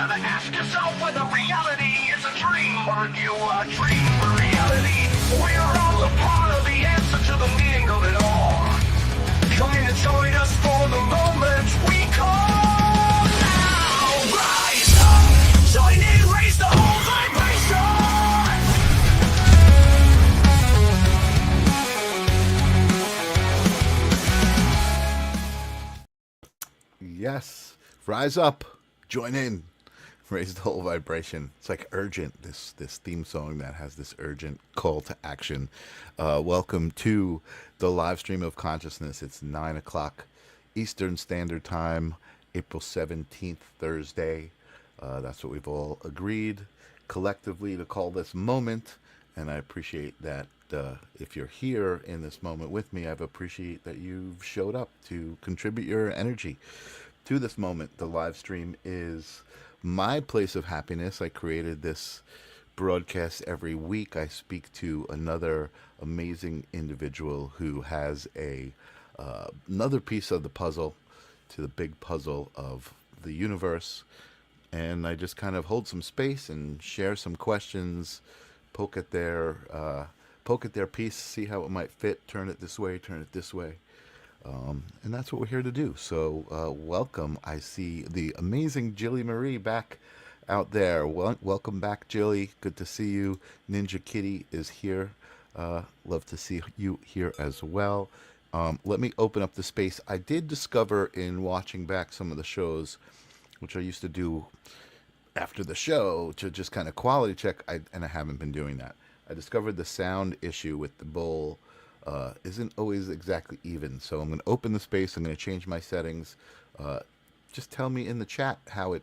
gotta ask yourself whether reality is a dream. Are you a dream or reality? We're all a part of the answer to the meaning of it all. Come in and join us for the moment we call now. Rise up, join in, raise the whole vibration. Yes, rise up, join in, raise the whole vibration. It's like urgent, this theme song that has this urgent call to action. Welcome to the live stream of consciousness. It's 9 o'clock Eastern Standard Time, April 17th, Thursday. That's what we've all agreed collectively to call this moment. And I appreciate that if you're here in this moment with me, I appreciate that you've showed up to contribute your energy to this moment. The live stream is my place of happiness. I created this broadcast every week. I speak to another amazing individual who has another piece of the puzzle to the big puzzle of the universe. And I just kind of hold some space and share some questions, poke at their piece, see how it might fit, turn it this way, turn it this way. And that's what we're here to do. So welcome. I see the amazing Jilly Marie back out there. Welcome back, Jilly. Good to see you. Ninja Kitty is here. Love to see you here as well. Let me open up the space. I did discover in watching back some of the shows, which I used to do after the show to just kind of quality check, and I haven't been doing that. I discovered the sound issue with the bowl isn't always exactly even. So I'm going to open the space. I'm going to change my settings. Just tell me in the chat how it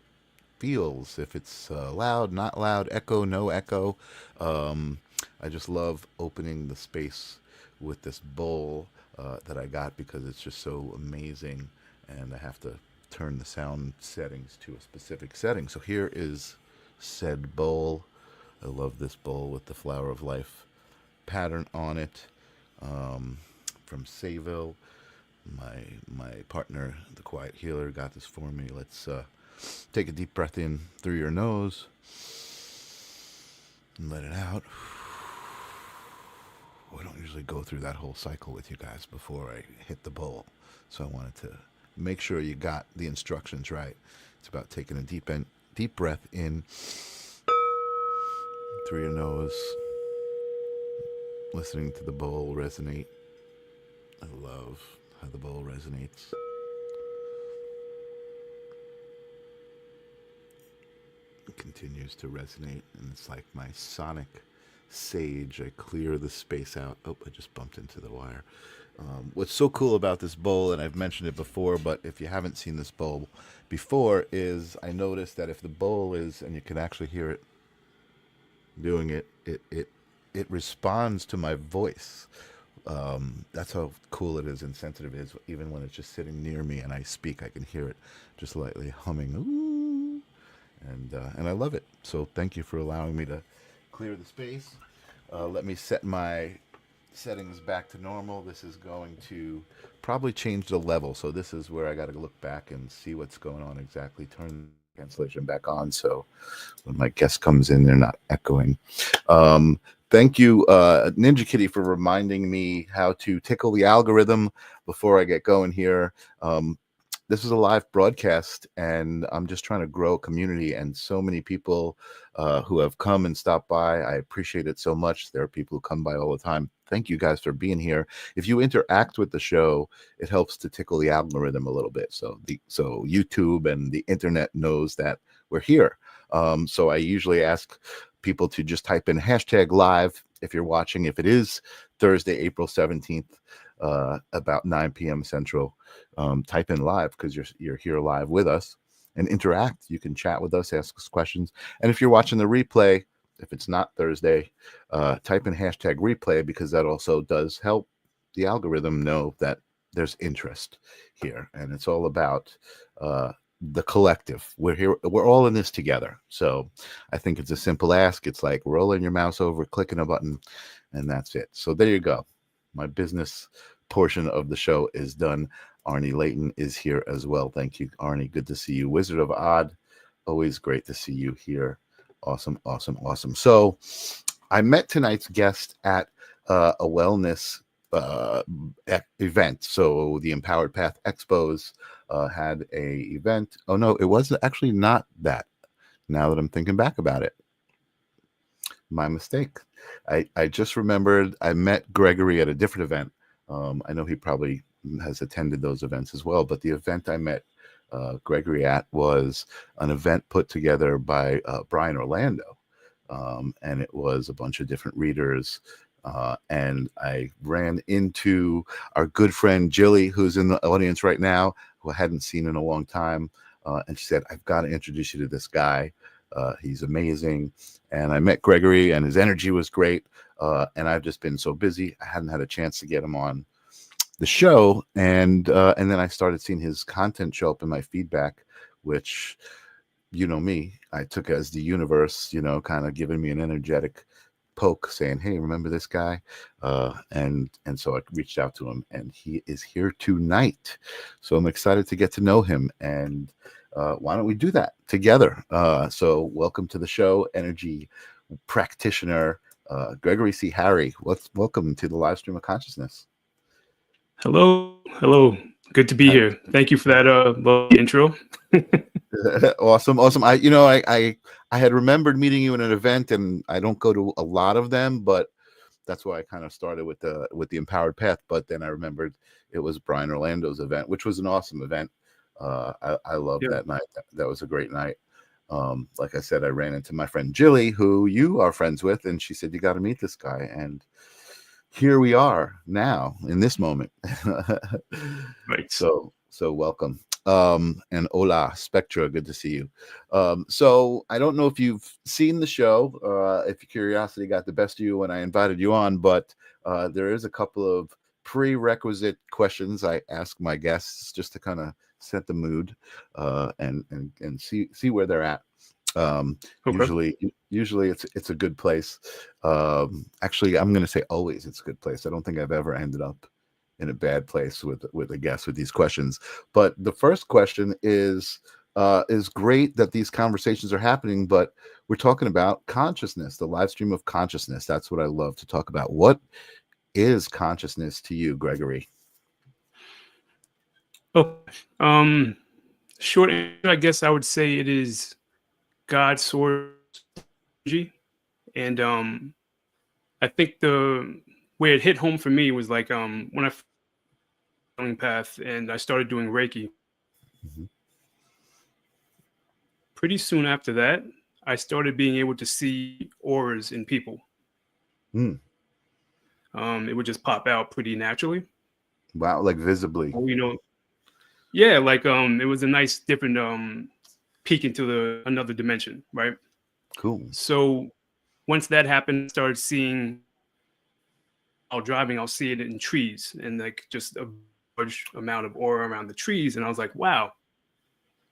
feels. If it's loud, not loud, echo, no echo. I just love opening the space with this bowl that I got because it's just so amazing. And I have to turn the sound settings to a specific setting. So here is said bowl. I love this bowl with the Flower of Life pattern on it. From Sayville, my partner, the Quiet Healer, got this for me. Let's take a deep breath in through your nose and let it out. I don't usually go through that whole cycle with you guys before I hit the bowl, so I wanted to make sure you got the instructions right. It's about taking a deep breath in through your nose, listening to the bowl resonate. I love how the bowl resonates. It continues to resonate, and it's like my sonic sage. I clear the space out. Oh, I just bumped into the wire. What's so cool about this bowl, and I've mentioned it before, but if you haven't seen this bowl before, is I noticed that if the bowl is, and you can actually hear it doing it, it responds to my voice. That's how cool it is and sensitive it is. Even when it's just sitting near me and I speak, I can hear it just lightly humming. Ooh, and I love it. So thank you for allowing me to clear the space. Let me set my settings back to normal. This is going to probably change the level. So this is where I got to look back and see what's going on exactly. Turn the cancellation back on so when my guest comes in, they're not echoing. Thank you, Ninja Kitty, for reminding me how to tickle the algorithm before I get going here. This is a live broadcast, and I'm just trying to grow a community, and so many people who have come and stopped by. I appreciate it so much. There are people who come by all the time. Thank you guys for being here. If you interact with the show, it helps to tickle the algorithm a little bit. So YouTube and the internet knows that we're here. So I usually ask people to just type in #live if you're watching. If it is Thursday, April 17th, about 9 p.m. Central, type in live because you're here live with us and interact. You can chat with us, ask us questions. And if you're watching the replay, if it's not Thursday, type in #replay because that also does help the algorithm know that there's interest here. And it's all about the collective. We're here, we're all in this together. So I think it's a simple ask. It's like rolling your mouse over, clicking a button, and that's it. So there you go. My business portion of the show is done. Arnie Layton is here as well. Thank you, Arnie. Good to see you. Wizard of Odd, Always great to see you here. Awesome, awesome, awesome. So I met tonight's guest at a wellness event. So the Empowered Path Expos had a event. Oh no, it was actually not that. Now that I'm thinking back about it, my mistake. I just remembered I met Gregory at a different event. I know he probably has attended those events as well, but the event I met Gregory at was an event put together by Brian Orlando. And it was a bunch of different readers. And I ran into our good friend Jilly, who's in the audience right now, who I hadn't seen in a long time. And she said, I've got to introduce you to this guy. He's amazing. And I met Gregory, and his energy was great. And I've just been so busy. I hadn't had a chance to get him on the show. And then I started seeing his content show up in my feedback, which, you know me, I took as the universe, kind of giving me an energetic poke saying, hey, remember this guy? And so I reached out to him, and he is here tonight. So I'm excited to get to know him. And why don't we do that together? So welcome to the show, Energy Practitioner, Gregory C. Harry. Welcome to the Livestream of Consciousness. Hello. Good to be here. Thank you for that lovely intro. Awesome. I had remembered meeting you in an event, and I don't go to a lot of them, but that's why I kind of started with the Empowered Path. But then I remembered it was Brian Orlando's event, which was an awesome event. I loved that night. That was a great night. Like I said, I ran into my friend Jilly, who you are friends with, and she said, you got to meet this guy. And here we are now in this moment. Right. So welcome. And hola, Spectra, good to see you. So I don't know if you've seen the show, if your curiosity got the best of you when I invited you on, but there is a couple of prerequisite questions I ask my guests just to kind of set the mood and see where they're at. Okay. Usually it's a good place. Actually, I'm going to say always it's a good place. I don't think I've ever ended up in a bad place with a guest with these questions. But the first question is great that these conversations are happening, but we're talking about consciousness, the live stream of consciousness. That's what I love to talk about. What is consciousness to you, Gregory? Oh, short answer, I guess I would say it is God's source energy. And I think the where it hit home for me was like when I path and I started doing Reiki. Mm-hmm. Pretty soon after that, I started being able to see auras in people. It would just pop out pretty naturally. Wow, like visibly. Yeah, like it was a nice different peek into another dimension, right? Cool. So once that happened, I started seeing while driving, I'll see it in trees and like just a large amount of aura around the trees. And I was like, wow,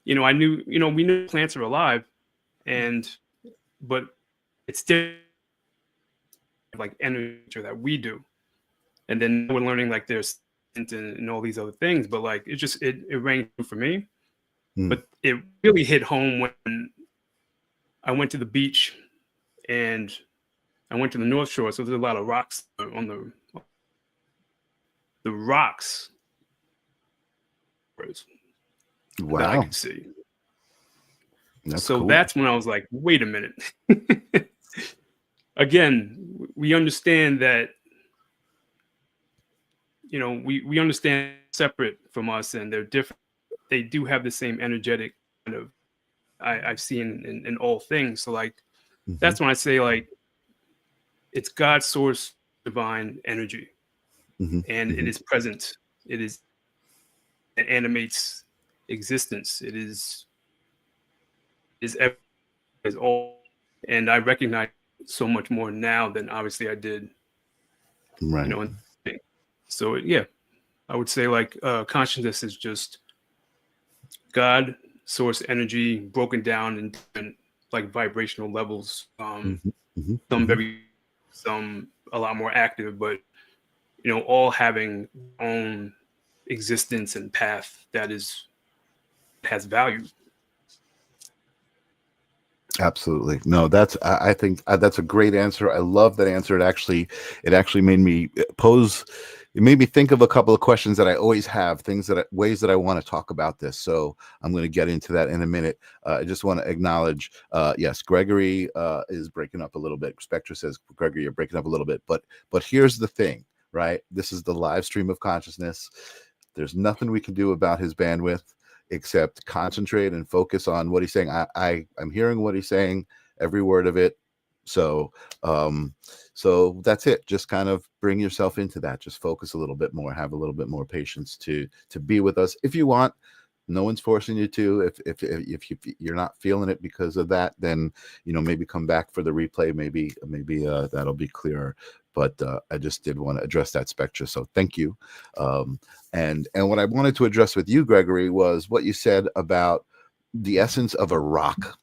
I knew, we knew plants are alive but it's still like energy that we do. And then we're learning like there's and all these other things, but like it rang true for me. But it really hit home when I went to the beach and I went to the North Shore. So there's a lot of rocks on the rocks. Wow. That I could see. That's so cool. That's when I was like, wait a minute. Again, we understand that, we understand separate from us and they're different. They do have the same energetic kind of I've seen in all things. So like, that's when I say like, it's God's source, divine energy. And it is present. It animates existence. It is all. And I recognize so much more now than obviously I did. Right. So yeah, I would say like consciousness is just God, source energy broken down in different like vibrational levels. Some a lot more active, but all having own existence and path that has value. Absolutely. No, that's, I think that's a great answer. I love that answer. It actually made me pose, it made me think of a couple of questions that I always have, ways that I want to talk about this. So I'm going to get into that in a minute. I just want to acknowledge, yes, Gregory is breaking up a little bit. Spectra says, Gregory, you're breaking up a little bit, but here's the thing, right? This is the live stream of consciousness. There's nothing we can do about his bandwidth except concentrate and focus on what he's saying. I'm hearing what he's saying, every word of it. So so that's it. Just kind of bring yourself into that. Just focus a little bit more, have a little bit more patience to be with us if you want. No one's forcing you to. If you're not feeling it because of that, then maybe come back for the replay. Maybe that'll be clearer. But I just did want to address that, Spectra. So thank you. And what I wanted to address with you, Gregory, was what you said about the essence of a rock.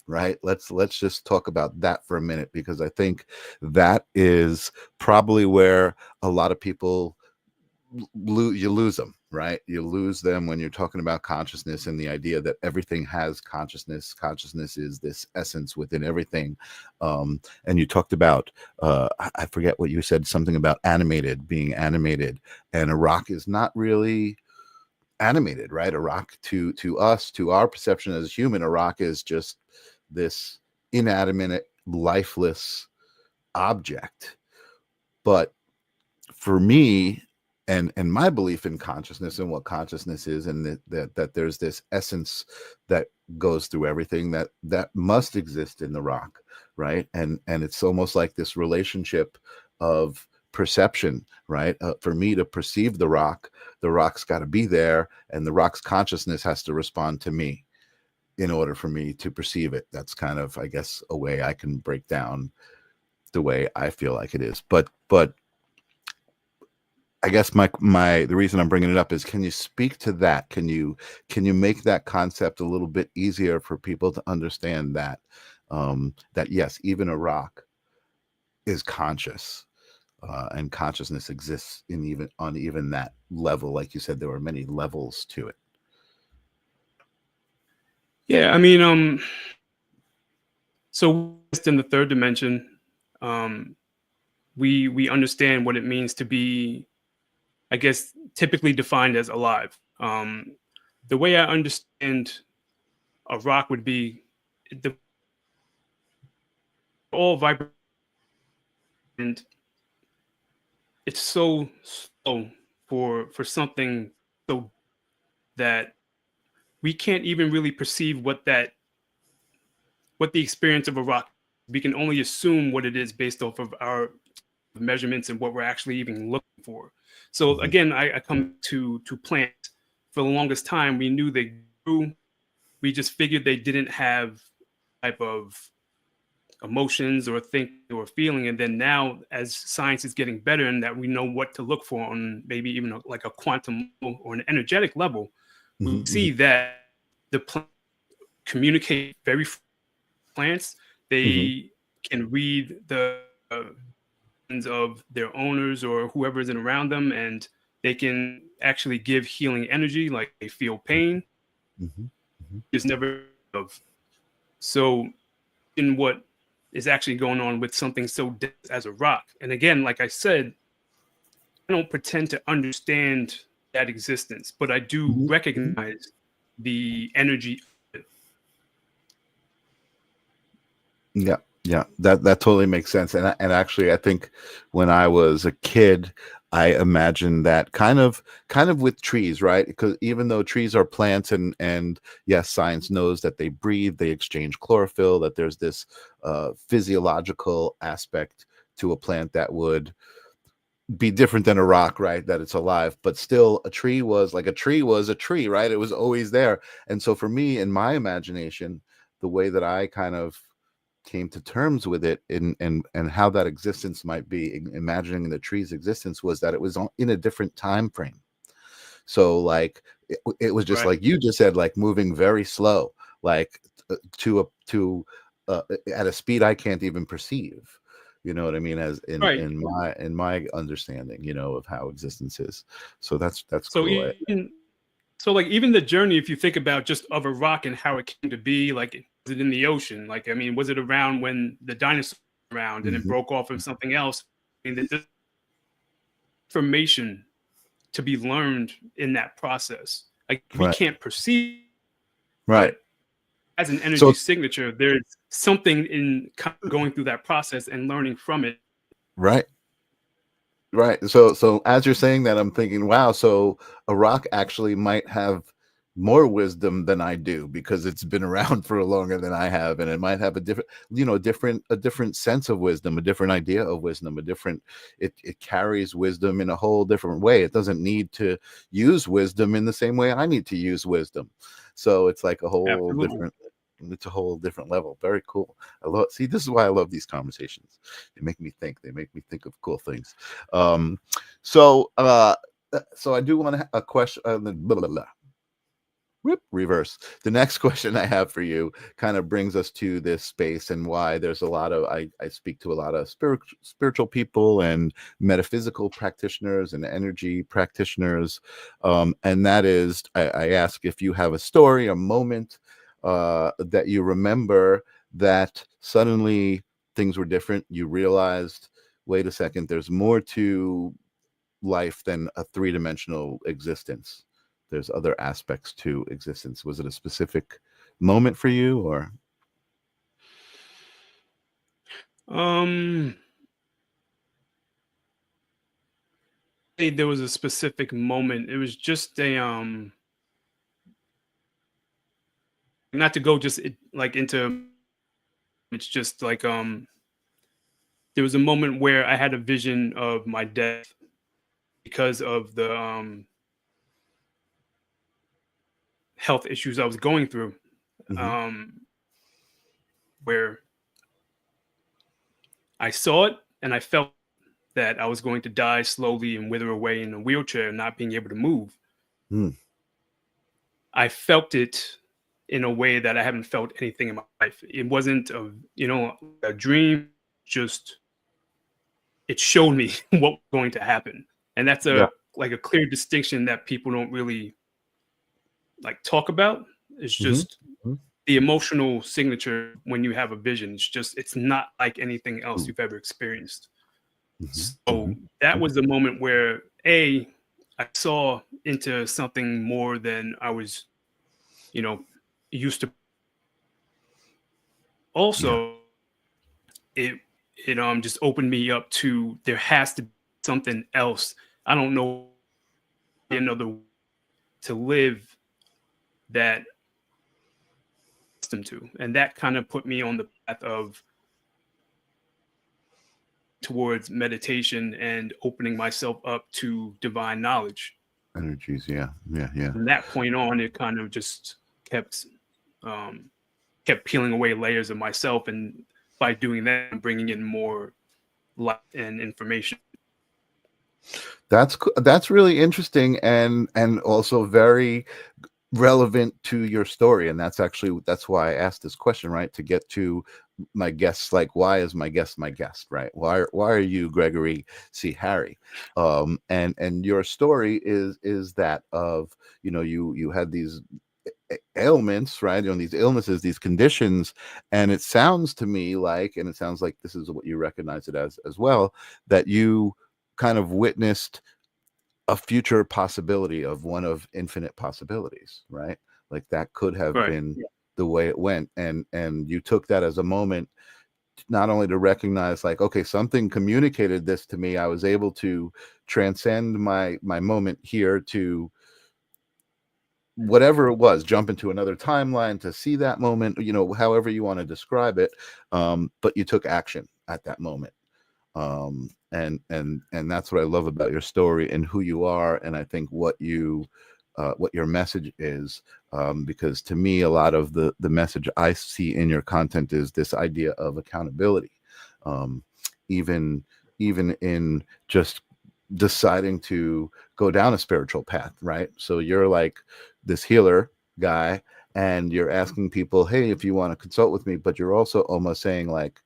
Right. Let's just talk about that for a minute, because I think that is probably where a lot of people you lose them, right? You lose them when you're talking about consciousness and the idea that everything has consciousness. Consciousness is this essence within everything. And you talked about, I forget what you said, something about being animated, and a rock is not really animated, right? A rock to us, to our perception as a human, a rock is just this inanimate, lifeless object. But for me, and my belief in consciousness and what consciousness is, and that there's this essence that goes through everything that must exist in the rock, right? And it's almost like this relationship of perception, right? For me to perceive the rock's got to be there, and the rock's consciousness has to respond to me in order for me to perceive it. That's kind of, I guess, a way I can break down the way I feel like it is. But I guess the reason I'm bringing it up is, can you speak to that? Can you make that concept a little bit easier for people to understand that that yes, even a rock is conscious, and consciousness exists on even that level. Like you said, there were many levels to it. Yeah, I mean, so just in the third dimension, we understand what it means to be, I guess, typically defined as alive. The way I understand a rock would be all vibrant, and it's so slow for something so that we can't even really perceive what the experience of a rock. We can only assume what it is based off of our measurements and what we're actually even looking for. So again, I come to plants. For the longest time, we knew they grew. We just figured they didn't have type of emotions or thinking or feeling. And then now, as science is getting better and that we know what to look for on maybe even like a quantum or an energetic level, we see that the plant communicate very plants. They can read the of their owners or whoever is around them, and they can actually give healing energy, like they feel pain. Just never of. So in what is actually going on with something so dense as a rock. And again, like I said, I don't pretend to understand that existence, but I do recognize the energy. Yeah, that totally makes sense. And actually, I think when I was a kid, I imagined that kind of with trees, right? Because even though trees are plants, and yes, science knows that they breathe, they exchange chlorophyll, that there's this physiological aspect to a plant that would be different than a rock, right? That it's alive, but still a tree was a tree, right? It was always there. And so for me, in my imagination, the way that I kind of came to terms with it and how that existence might be, imagining the tree's existence, was that it was in a different time frame. So like it was just like you just said, like moving very slow, like to at a speed I can't even perceive. You know what I mean? As in my understanding, of how existence is. So that's So cool. even the journey, if you think about just of a rock and how it came to be, like it in the ocean? Like, I mean, was it around when the dinosaurs were around and it Mhm. broke off of something else? I mean, there's information to be learned in that process. Like, we Right. can't perceive, Right. but as an energy So signature, there's something in going through that process and learning from it. right. Right. So as you're saying that, I'm thinking, wow, so a rock actually might have more wisdom than I do because it's been around for longer than I have, and it might have a different, a different sense of wisdom, a different idea of wisdom, it carries wisdom in a whole different way. It doesn't need to use wisdom in the same way I need to use wisdom. So it's like Absolutely. it's a whole different level. Very cool. See, this is why I love these conversations. They make me think. They make me think of cool things. Um, so I do want to a question. Blah, blah, blah. Whoop, reverse. The next question I have for you kind of brings us to this space and why there's a lot of I speak to a lot of spiritual people and metaphysical practitioners and energy practitioners, and that is I ask if you have a story, a moment that you remember that suddenly things were different. You realized, wait a second, there's more to life than a three-dimensional existence. There's other aspects to existence. Was it a specific moment for you, or Um, there was a specific moment. It was just a not to go just like into, it's just like there was a moment where I had a vision of my death because of the health issues I was going through, Mhm. um, where I saw it and I felt that I was going to die slowly and wither away in a wheelchair, not being able to move. Mm, I felt it in a way that I haven't felt anything in my life. It wasn't a dream, just it showed me what was going to happen. And that's yeah. a clear distinction that people don't really like talk about. It's Mhm. just Mhm. the emotional signature when you have a vision. It's not like anything else Ooh. you've ever experienced. Mhm. So Mhm. that Mhm. was the moment where I saw into something more than I was, you know, used to. Yeah. Also, it just opened me up to there has to be something else. I don't know another way to live that accustomed to, and that kind of put me on the path of towards meditation and opening myself up to divine knowledge. Energies. Yeah. Yeah. Yeah. From that point on, it kind of just kept um, kept peeling away layers of myself, and by doing that, I'm bringing in more light and information. That's really interesting and also very relevant to your story, and that's why I asked this question, right? To get to my guests, like, why is my guest my guest, right? Why are you Gregory C. Harry? And your story is that of, you had these ailments, right? These illnesses, these conditions, and it sounds to me like, and it sounds like this is what you recognize it as well, that you kind of witnessed a future possibility of one of infinite possibilities, right? Like that could have Right. been the way it went, and you took that as a moment not only to recognize, like, okay, something communicated this to me. I was able to transcend my moment here to whatever it was, jump into another timeline to see that moment, however you want to describe it. But you took action at that moment. And that's what I love about your story and who you are, and I think what your message is, because to me a lot of the message I see in your content is this idea of accountability, um, even in just deciding to go down a spiritual path, right? So you're like this healer guy, and you're asking people, hey, if you want to consult with me, but you're also almost saying, like,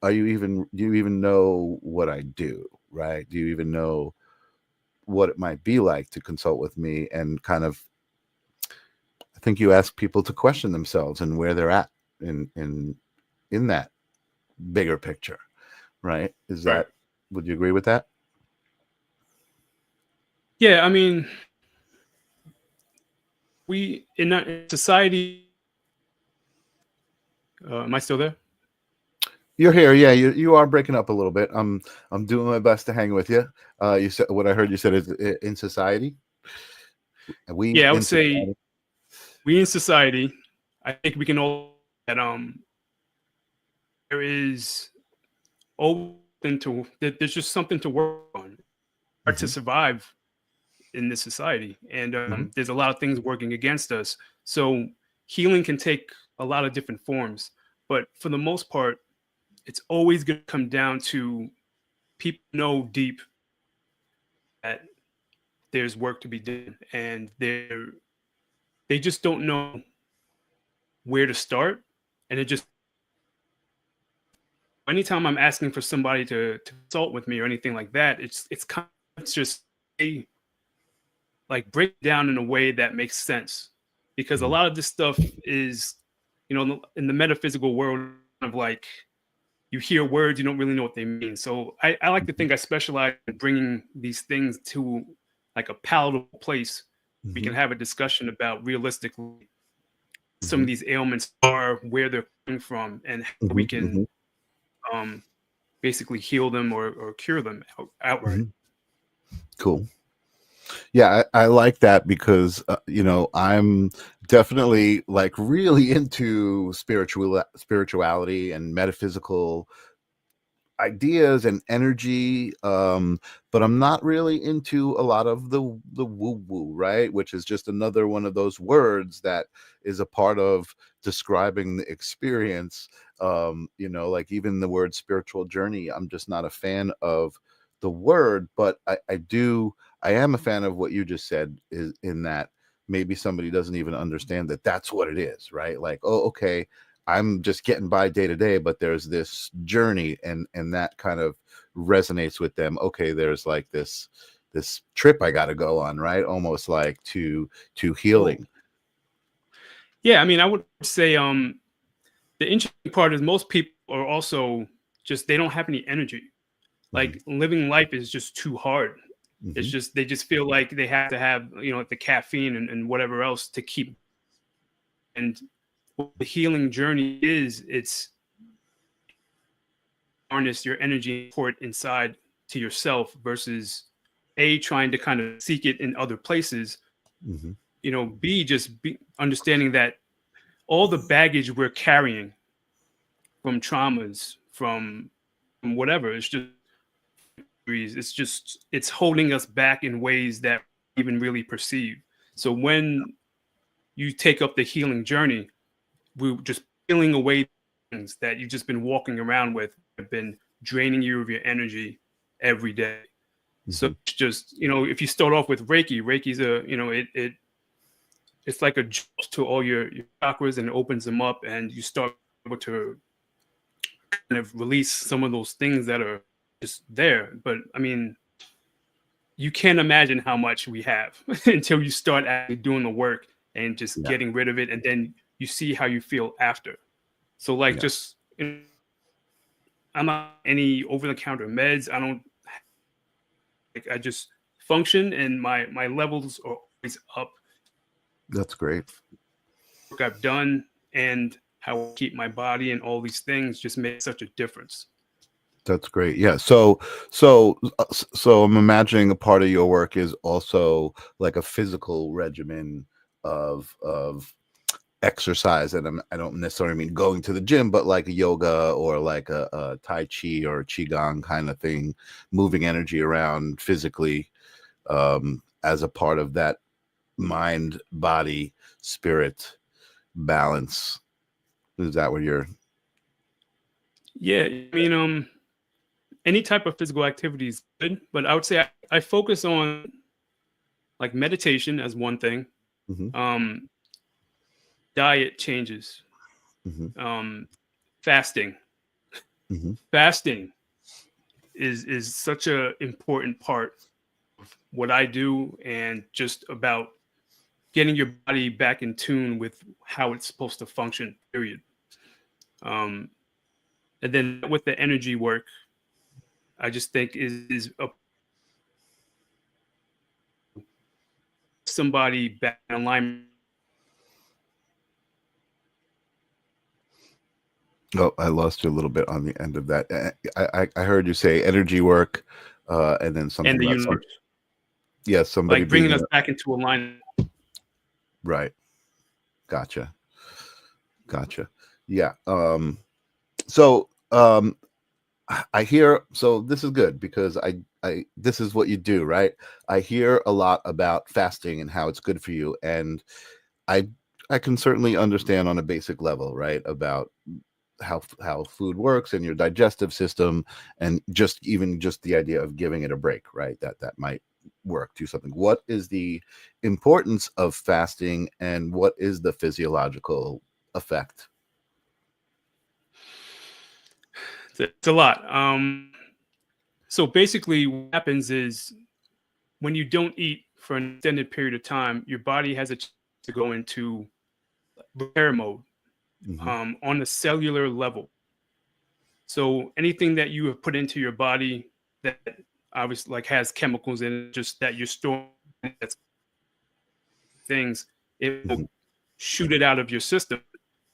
do you even know what I do, right? Do you even know what it might be like to consult with me? And kind of, I think you ask people to question themselves and where they're at in that bigger picture, right? Is Right. that, would you agree with that? Yeah, I mean, we in our society. Am I still there? You're here, yeah. You are breaking up a little bit. I'm doing my best to hang with you. You said, what I heard you said is in society. We Yeah, I would in say society. we in society. I think we can all that there is always there's just something to work on or to Hmm. survive in this society, and Hmm. there's a lot of things working against us. So healing can take a lot of different forms, but for the most part, it's always going to come down to people know deep that there's work to be done, and they just don't know where to start, and it just anytime I'm asking for somebody to consult with me or anything like that, it's kind of it's just a like break it down in a way that makes sense, because a Hmm. lot of this stuff is, you know, in the metaphysical world, kind of like you hear words, you don't really know what they mean. So I like to think I specialize in bringing these things to like a palatable place. We can Hmm. have a discussion about realistically some Hmm. of these ailments are, where they're coming from, and how we Hmm. can Hmm. um, basically heal them or cure them outright. Hmm. Cool. Yeah, I like that because I'm definitely like really into spirituality and metaphysical ideas and energy, but I'm not really into a lot of the woo woo, right? Which is just another one of those words that is a part of describing the experience. Like even the word spiritual journey, I'm just not a fan of the word, but I am a fan of what you just said, is in that maybe somebody doesn't even understand that that's what it is, right? Like, oh, okay, I'm just getting by day to day, but there's this journey, and that kind of resonates with them. Okay, there's like this trip I got to go on, right? Almost like to Well, healing. yeah, I mean, I would say the interesting part is most people are also just they don't have any energy. Hmm. Like living life is just too hard. It's Hmm. just they just feel like they have to have, you know, the caffeine and whatever else to keep. And what the healing journey is, it's harness your energy and pour it inside to yourself versus a trying to kind of seek it in other places. Hmm. You know, b just be understanding that all the baggage we're carrying from traumas, from whatever, it's holding us back in ways that we even really perceive. So when you take up the healing journey, we're just peeling away things that you've just been walking around with, have been draining you of your energy every day. So Hmm. it's just, you know, if you start off with Reiki's a, you know, it's like a jolt to all your chakras, and it opens them up, and you start able to kind of release some of those things that are just there. But I mean, you can't imagine how much we have until you start actually doing the work and just Yeah, getting rid of it, and then you see how you feel after. So like yeah, just I'm not any over the counter meds. I don't like I just function, and my levels are always up. that's great. Work I've done and how I keep my body and all these things just make such a difference. That's great. Yeah. So I'm imagining a part of your work is also like a physical regimen of exercise, and I don't necessarily mean going to the gym, but like a yoga or like a tai chi or qigong kind of thing, moving energy around physically, as a part of that mind body spirit balance. Is that what you're? Yeah, I mean, any type of physical activity is good, but I would say I focus on like meditation as one thing. Hmm. Um, diet changes, Hmm. um, fasting. Hmm. Fasting is such a important part of what I do, and just about getting your body back in tune with how it's supposed to function. Period. And then with the energy work, I just think is somebody back in alignment. Oh, I lost you a little bit on the end of that. I heard you say energy work, and then something And the about universe, somebody like bringing being us back into alignment. right. Gotcha. Yeah. So I hear, so this is good because I this is what you do, right? I hear a lot about fasting and how it's good for you, and I I can certainly understand on a basic level, right, about how food works and your digestive system, and just even just the idea of giving it a break, right? That might work, do something. What is the importance of fasting, and what is the physiological effect? It's a lot. So basically, what happens is when you don't eat for an extended period of time, your body has a chance to go into repair mode Hmm. on a cellular level. So anything that you have put into your body that obviously like has chemicals in it, just that you're storing that's things, it Hmm. will shoot it out of your system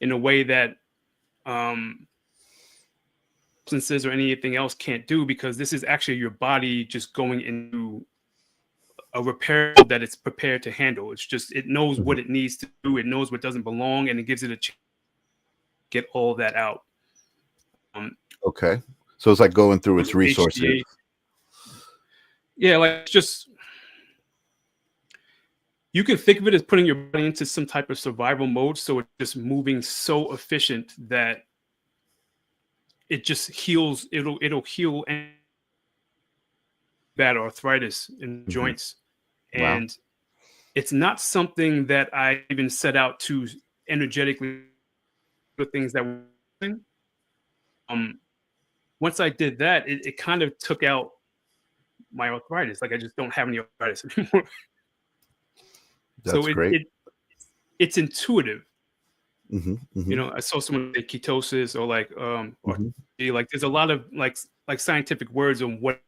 in a way that um, substances or anything else can't do, because this is actually your body just going into a repair that it's prepared to handle. It's just it knows Hmm. what it needs to do. It knows what doesn't belong, and it gives it a chance to get all that out. Um, Okay, so it's like going through its resources. HGA, yeah, like just you can think of it as putting your body into some type of survival mode. So it's just moving so efficient that it just heals. It'll heal any bad arthritis in Hmm. joints, Wow. and it's not something that I even set out to energetically the things that were happening. um Once I did that, it kind of took out my arthritis. Like I just don't have any arthritis anymore. So That's great. it's intuitive. Hmm. You Hmm. know, I saw someone say ketosis or like or Hmm. like there's a lot of like scientific words on what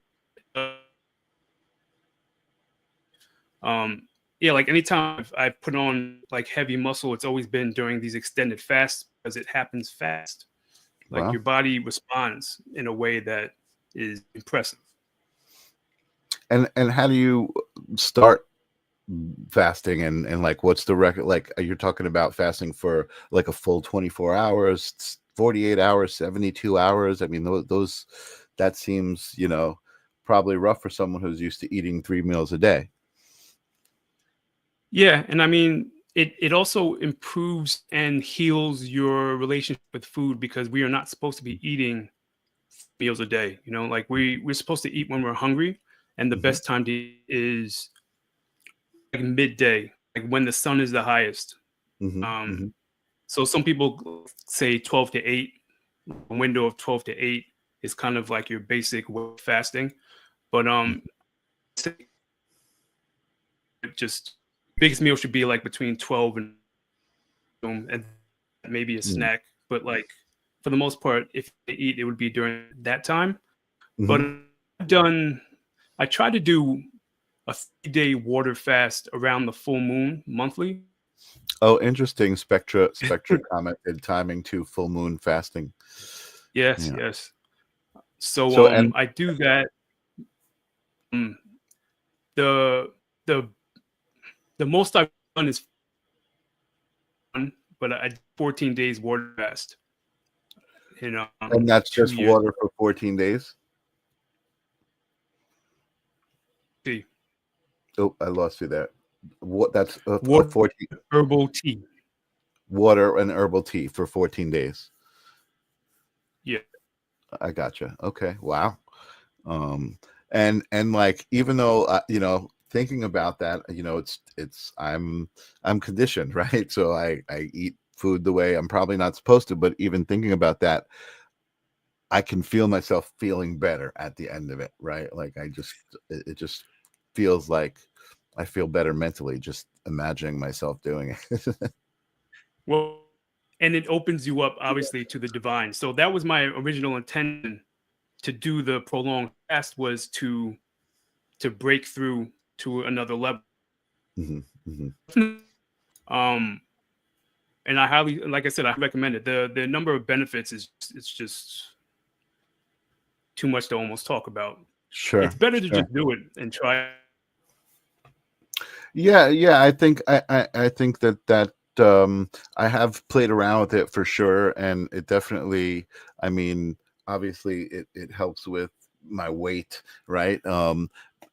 um yeah, like anytime I've put on like heavy muscle, it's always been during these extended fasts because it happens fast. Like Wow. your body responds in a way that is impressive. And how do you start fasting, and like what's the record, like you're talking about fasting for like a full 24 hours, 48 hours, 72 hours? I mean, those that seems, probably rough for someone who's used to eating 3 meals a day. Yeah, and I mean, it also improves and heals your relationship with food, because we are not supposed to be eating meals a day. You know, like we're supposed to eat when we're hungry, and the Hmm. best time to eat is like midday, like when the sun is the highest. Hmm. Um, Hmm. so some people say 12 to 8. A window of 12 to 8 is kind of like your basic way of fasting, but just biggest meal should be like between 12 and maybe a Hmm. snack. But like for the most part, if they eat, it would be during that time. But Hmm. I've done, I try to do a 3-day water fast around the full moon monthly. Oh, interesting. Spectra commented timing to full moon fasting. Yes, Yeah. yes. So So, and I do that. Um, the the the most I've done is fun, but I did 14 days water fast in that's 2 just years. water for 14 days. See, Oh, I lost you there. What, that's a water, 14 herbal tea. water and herbal tea for 14 days. Yeah. I gotcha. Okay. Wow. Um, and like, even though, thinking about that, it's I'm conditioned, right? So I eat food the way I'm probably not supposed to, but even thinking about that, I can feel myself feeling better at the end of it, right? Like it just feels like I feel better mentally just imagining myself doing it. Well, and it opens you up obviously to the divine. So that was my original intention to do the prolonged fast, was to break through to another level. Hmm. Hmm. Um, and I highly, like I said, I recommend it. The number of benefits is, it's just too much to almost talk about. Sure, It's better to sure. just do it and try. Yeah, yeah. I think that I have played around with it for sure, and it definitely. I mean, obviously, it helps with my weight, right?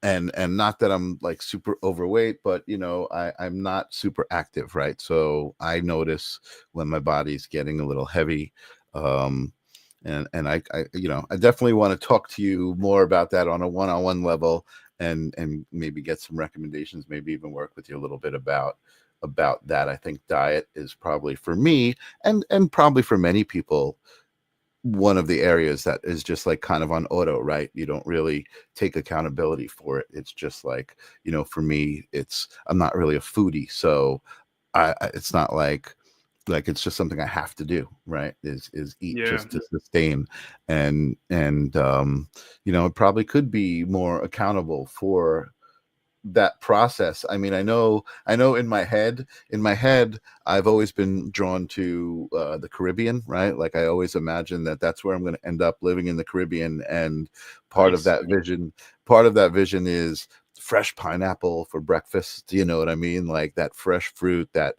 And not that I'm like super overweight, but I'm not super active, right? So I notice when my body's getting a little heavy. And I definitely want to talk to you more about that on a one-on-one level, and maybe get some recommendations, maybe even work with you a little bit about that. I think diet is probably for me, and probably for many people, one of the areas that is just like kind of on auto, right? You don't really take accountability for it. It's just like, for me, I'm not really a foodie, so it's not like it's just something I have to do, right? Is eat Yeah, just to sustain. And it probably could be more accountable for that process. I mean, I know in my head I've always been drawn to the Caribbean, right? Like I always imagine that that's where I'm going to end up, living in the Caribbean. And part of nice. that vision part of that vision is fresh pineapple for breakfast, you know what I mean? Like that fresh fruit, that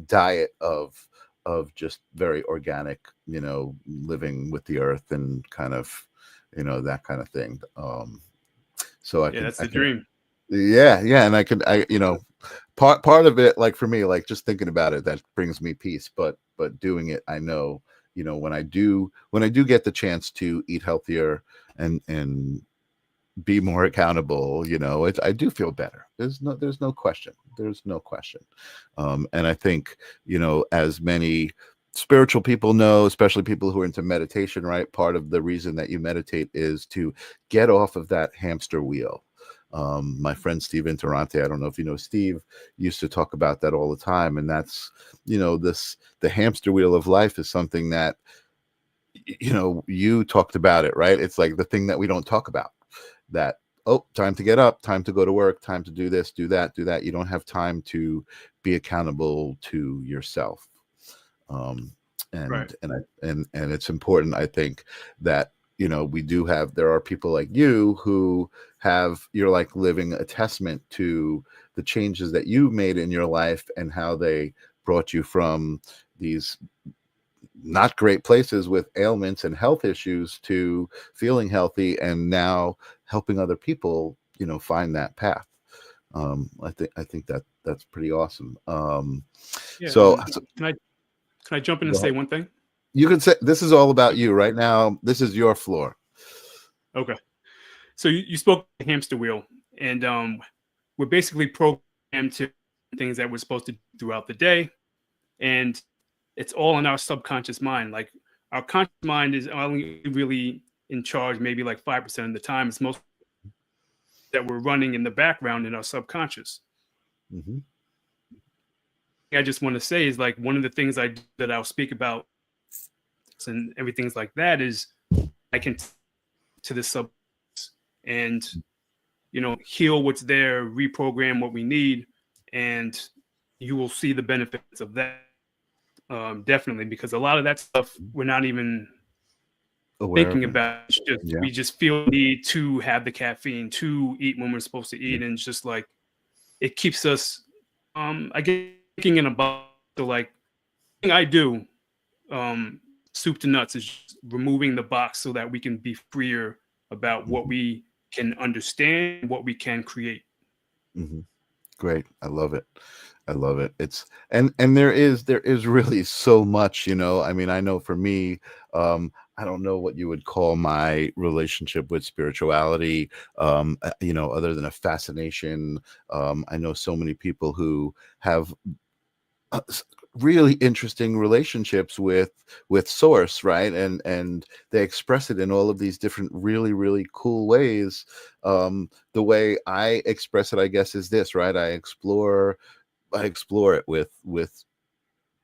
diet of just very organic, living with the earth, and kind of, that kind of thing. So Yeah, that's I the can dream. yeah, yeah, and part of it, like for me, like just thinking about it, that brings me peace. But doing it, I know, when I do get the chance to eat healthier and be more accountable, I do feel better. There's no question. There's no question. And I think, as many spiritual people know, especially people who are into meditation, right? Part of the reason that you meditate is to get off of that hamster wheel. My friend Steve Interante, I don't know if you know Steve, used to talk about that all the time. And that's, the hamster wheel of life is something that, you talked about it, right? It's like the thing that we don't talk about, that, oh, time to get up, time to go to work, time to do this, do that. You don't have time to be accountable to yourself. um Right. and it's important, I think, that there are people like you who you're like living a testament to the changes that you made in your life, and how they brought you from these not great places with ailments and health issues to feeling healthy, and now helping other people, find that path. I think that's pretty awesome. Yeah. So, Can I jump in and go say ahead. one thing? You can say this is all about you right now. This is your floor. Okay. So you spoke the hamster wheel, and we're basically programmed to things that we're supposed to do throughout the day, and it's all in our subconscious mind. Like our conscious mind is only really in charge, maybe like 5% of the time. It's most that we're running in the background in our subconscious. Hmm. I just want to say is like one of the things that I'll speak about and everything's like that is I can to the sub and heal what's there, reprogram what we need, and you will see the benefits of that. Definitely, because a lot of that stuff we're not even Aware thinking of it. about. It's just Yeah. we just feel the need to have the caffeine, to eat when we're supposed to Yeah. eat, and it's just like it keeps us I get thinking in a bottle. So like thing I do, um soup to nuts, is just removing the box so that we can be freer about what Mhm. we can understand, what we can create. Mhm. Great. I love it. I love it. And there is really so much, I mean, I know for me, I don't know what you would call my relationship with spirituality, other than a fascination. I know so many people who have really interesting relationships with source, right? And they express it in all of these different really, really cool ways. The way I express it, I guess, is this, right? I explore it with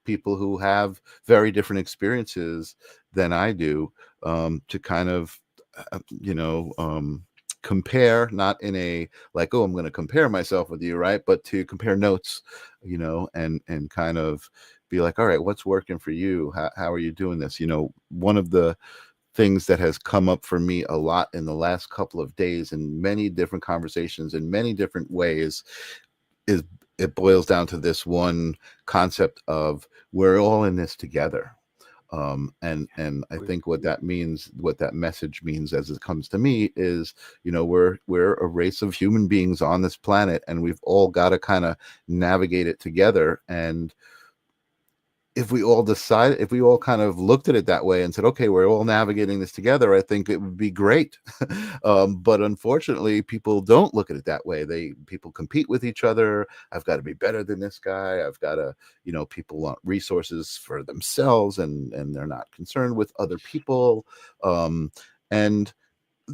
people who have very different experiences than I do, to kind of, compare, not in a like, oh, I'm going to compare myself with you, right? But to compare notes, and kind of be like, all right, what's working for you? How are you doing this? One of the things that has come up for me a lot in the last couple of days in many different conversations in many different ways is it boils down to this one concept of we're all in this together. And I think what that means, what that message means as it comes to me is, we're a race of human beings on this planet, and we've all got to kind of navigate it together. And if we all kind of looked at it that way and said, okay, we're all navigating this together, I think it would be great. But unfortunately, people don't look at it that way. People compete with each other. I've got to be better than this guy. I've got to, people want resources for themselves, and they're not concerned with other people. And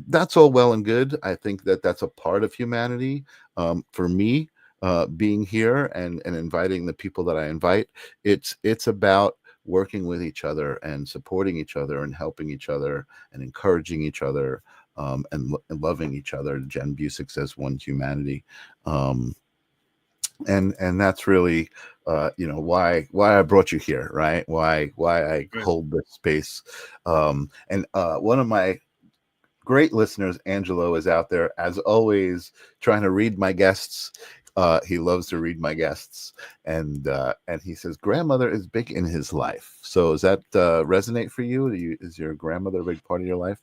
that's all well and good. I think that that's a part of humanity. For me, being here and inviting the people that I invite, it's about working with each other and supporting each other and helping each other and encouraging each other, and loving each other. Jen Busick says one humanity. And that's really why I brought you here, right? Why I hold this space. And one of my great listeners, Angelo, is out there as always trying to read my guests. He loves to read my guests, and he says grandmother is big in his life. So does that resonate for you? Is your grandmother a big part of your life?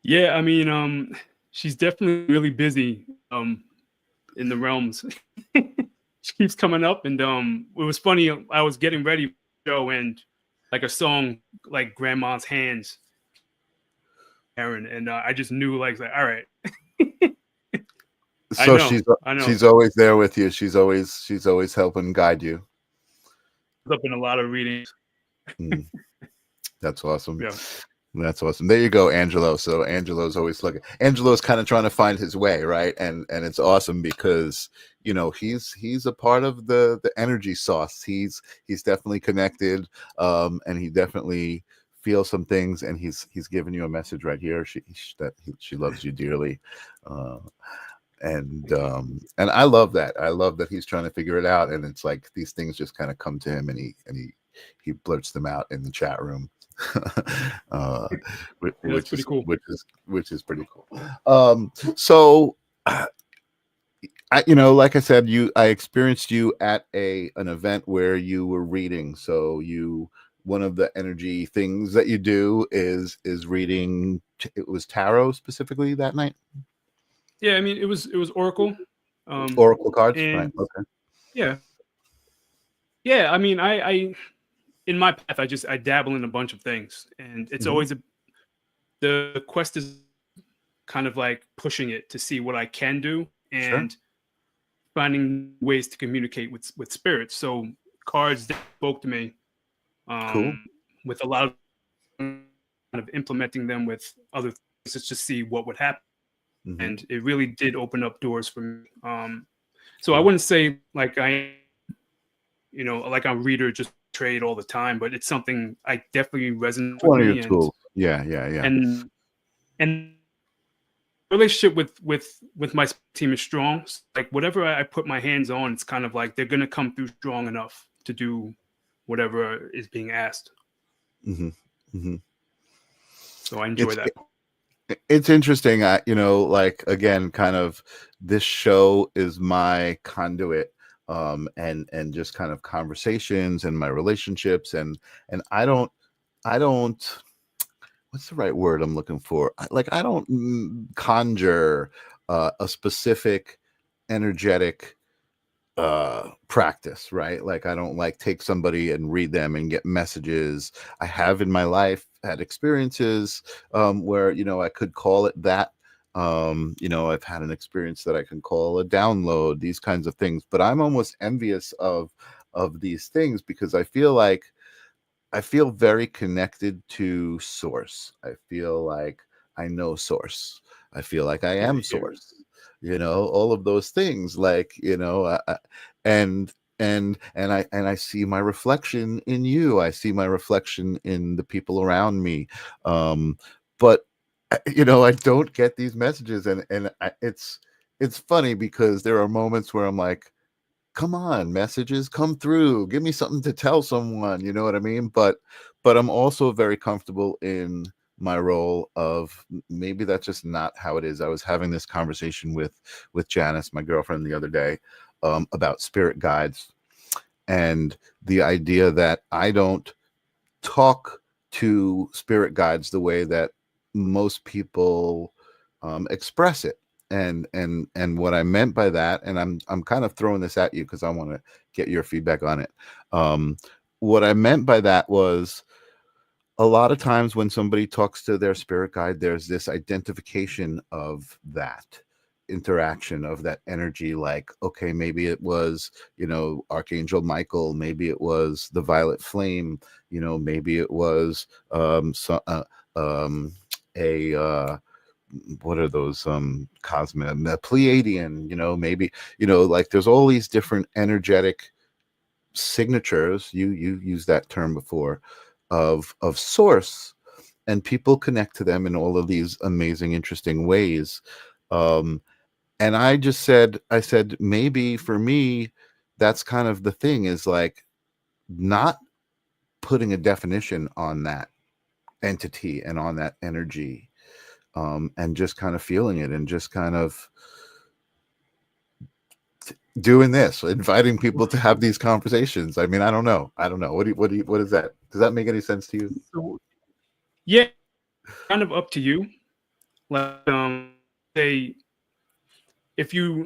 Yeah, I mean, she's definitely really busy in the realms. She keeps coming up, and it was funny. I was getting ready for the show, and like a song like Grandma's Hands, Aaron, and I just knew like all right. So I know. She's always there with you. She's always helping guide you. Up in a lot of readings. That's awesome. Yeah. That's awesome. There you go, Angelo. So Angelo's always looking. Angelo's kind of trying to find his way, right? And it's awesome because he's a part of the energy sauce. He's definitely connected, and he definitely feels some things, and he's giving you a message right here. She loves you dearly. And I love that. I love that he's trying to figure it out, and it's like these things just kind of come to him, and he blurts them out in the chat room. Which is cool. Which is pretty cool. So like I said, I experienced you at an event where you were reading. So one of the energy things that you do is reading. It was tarot specifically that night. Yeah, I mean, it was Oracle. Oracle cards, right? Okay. Yeah. I mean, I in my path, I dabble in a bunch of things, and it's always the quest is kind of like pushing it to see what I can do and finding ways to communicate with spirits. So cards spoke to me, Cool. with a lot of kind of implementing them with other things to see what would happen. And it really did open up doors for me. So I wouldn't say like like I'm a reader, just trade all the time, but it's something I definitely resonate One with of me. your tools. Yeah. And relationship with my team is strong. So, like whatever I put my hands on, it's kind of like they're gonna come through strong enough to do whatever is being asked. So I enjoy that. It's interesting. Like again, kind of this show is my conduit, and just kind of conversations and my relationships, and I don't what's the right word I'm looking for? I don't conjure a specific energetic practice, right? Like I don't take somebody and read them and get messages. I have in my life had experiences where I could call it that. I've had an experience that I can call a download, these kinds of things, but I'm almost envious of these things because I feel very connected to source. I feel like I know source. I feel like I am source. All of those things, and I see my reflection in you. I see my reflection in the people around me. But I don't get these messages, it's funny because there are moments where I'm like, come on, messages, come through, give me something to tell someone, you know what I mean? But I'm also very comfortable in my role of maybe that's just not how it is. I was having this conversation with Janice, my girlfriend, the other day, about spirit guides, and the idea that I don't talk to spirit guides the way that most people express it. And what I meant by that, and I'm kind of throwing this at you because I want to get your feedback on it. What I meant by that was, a lot of times when somebody talks to their spirit guide, there's this identification of that interaction, of that energy, like, okay, maybe it was, Archangel Michael, maybe it was the violet flame, maybe it was a what are those cosmic Pleiadian, maybe, like there's all these different energetic signatures, you used that term before, of source, and people connect to them in all of these amazing, interesting ways. And I said maybe for me, that's kind of the thing, is like not putting a definition on that entity and on that energy, and just kind of feeling it, and just kind of doing this, inviting people to have these conversations. I mean, I don't know. What is that? Does that make any sense to you? So, yeah, kind of up to you. Like, say,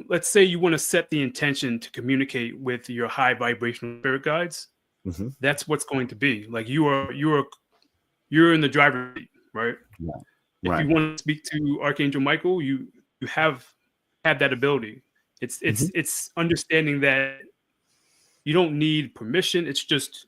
let's say you want to set the intention to communicate with your high vibrational spirit guides, Mm-hmm. that's what's going to be. Like, you're in the driver's seat, right? Yeah. If Right. you want to speak to Archangel Michael, you have that ability. It's understanding that you don't need permission. It's just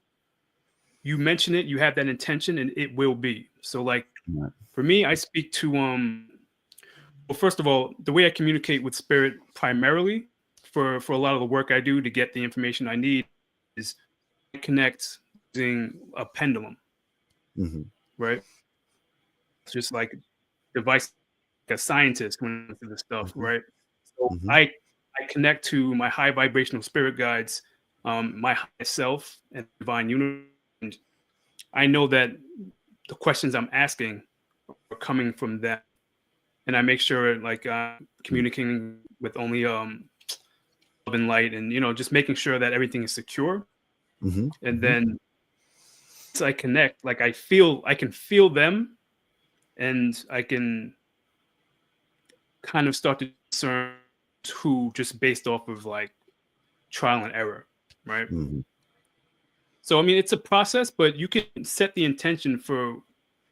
you mention it, you have that intention, and it will be. So, like, Right. for me, I speak to well, first of all, the way I communicate with spirit primarily for a lot of the work I do to get the information I need is I connect using a pendulum, Mm-hmm. right? It's just like a device, like a scientist when it comes to this stuff, Mm-hmm. right? So Mm-hmm. I connect to my high vibrational spirit guides, my higher self, and divine universe. And I know that the questions I'm asking are coming from them, and I make sure, like, communicating with only love and light, and just making sure that everything is secure. Mm-hmm. And Mm-hmm. then once I connect, like, I can feel them, and I can kind of start to discern who, just based off of like trial and error, right? Mm-hmm. So I mean, it's a process, but you can set the intention for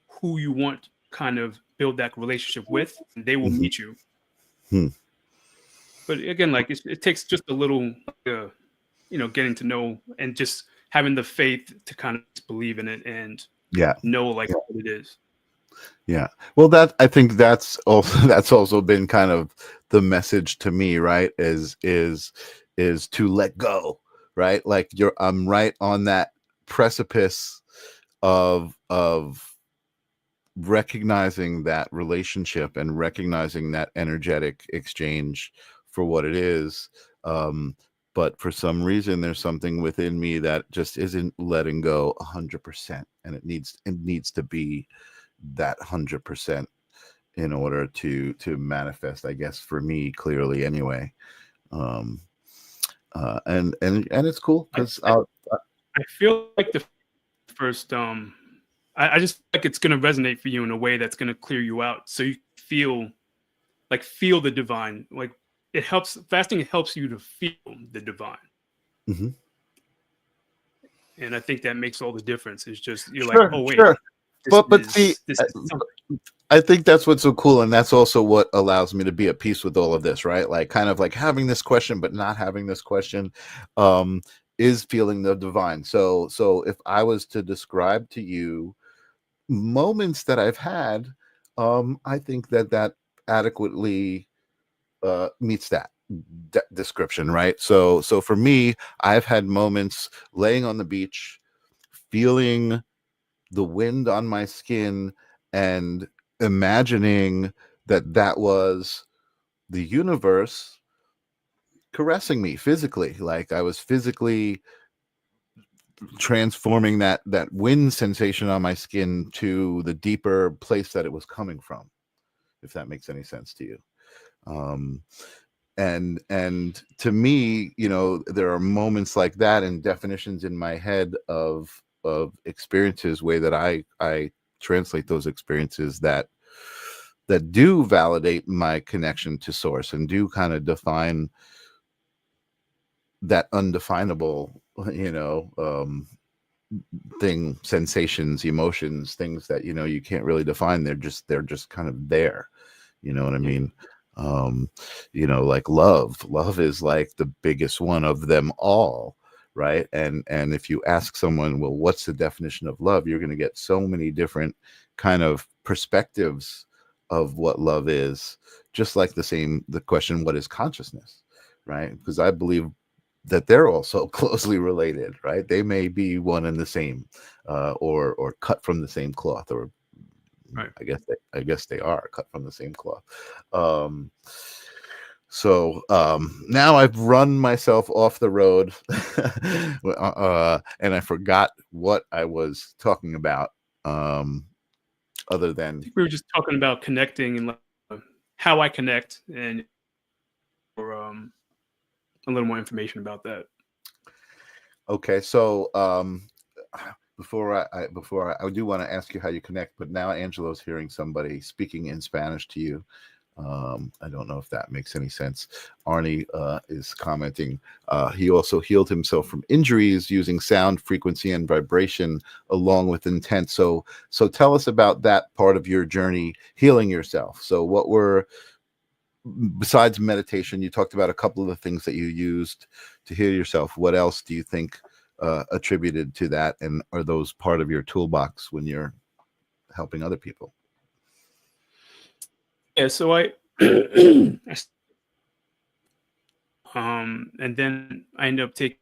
who you want to kind of build that relationship with, and they will Mm-hmm. meet you. Hmm. But again, like, it takes just a little, getting to know, and just having the faith to kind of just believe in it and Yeah. know, like, what it is. Yeah. Well, I think that's also that's also been kind of the message to me, right? Is to let go, right? Like, I'm right on that precipice of recognizing that relationship and recognizing that energetic exchange for what it is. But for some reason, there's something within me that just isn't letting go 100%, and it needs to be that 100% in order to manifest, I guess, for me, clearly, anyway. And it's cool because I feel like the first I just feel like it's going to resonate for you in a way that's going to clear you out, so you feel the divine. Like, it helps, fasting helps you to feel the divine. mm-hmm. And I think that makes all the difference. It's just, you're like, Sure, oh wait, sure. But see, this is something. I think that's what's so cool, and that's also what allows me to be at peace with all of this, right? Like, kind of like having this question but not having this question, is feeling the divine. So if I was to describe to you moments that I've had, I think that adequately meets that. description, right? So for me, I've had moments laying on the beach, feeling the wind on my skin, and imagining that was the universe caressing me physically, like I was physically transforming that wind sensation on my skin to the deeper place that it was coming from, if that makes any sense to you. um and to me, there are moments like that and definitions in my head of experiences, way that I translate those experiences that do validate my connection to source and do kind of define that undefinable, thing, sensations, emotions, things that you can't really define. They're just kind of there. You know what I mean? Like love is like the biggest one of them all, right? And if you ask someone, well, what's the definition of love, you're going to get so many different kind of perspectives of what love is. Just like the question, what is consciousness, right? Because I believe that they're also closely related, right? They may be one and the same, or cut from the same cloth, or Right. I guess they are cut from the same cloth. So now I've run myself off the road, and I forgot what I was talking about. Other I than think we were just talking about connecting and how I connect, and or a little more information about that. okay, so before I do want to ask you how you connect, but now Angelo's hearing somebody speaking in Spanish to you. I don't know if that makes any sense. Arnie is commenting. He also healed himself from injuries using sound, frequency, and vibration along with intent. So tell us about that part of your journey healing yourself. So what were, besides meditation, you talked about a couple of the things that you used to heal yourself. What else do you think attributed to that, and are those part of your toolbox when you're helping other people? Yeah, so I and then I ended up taking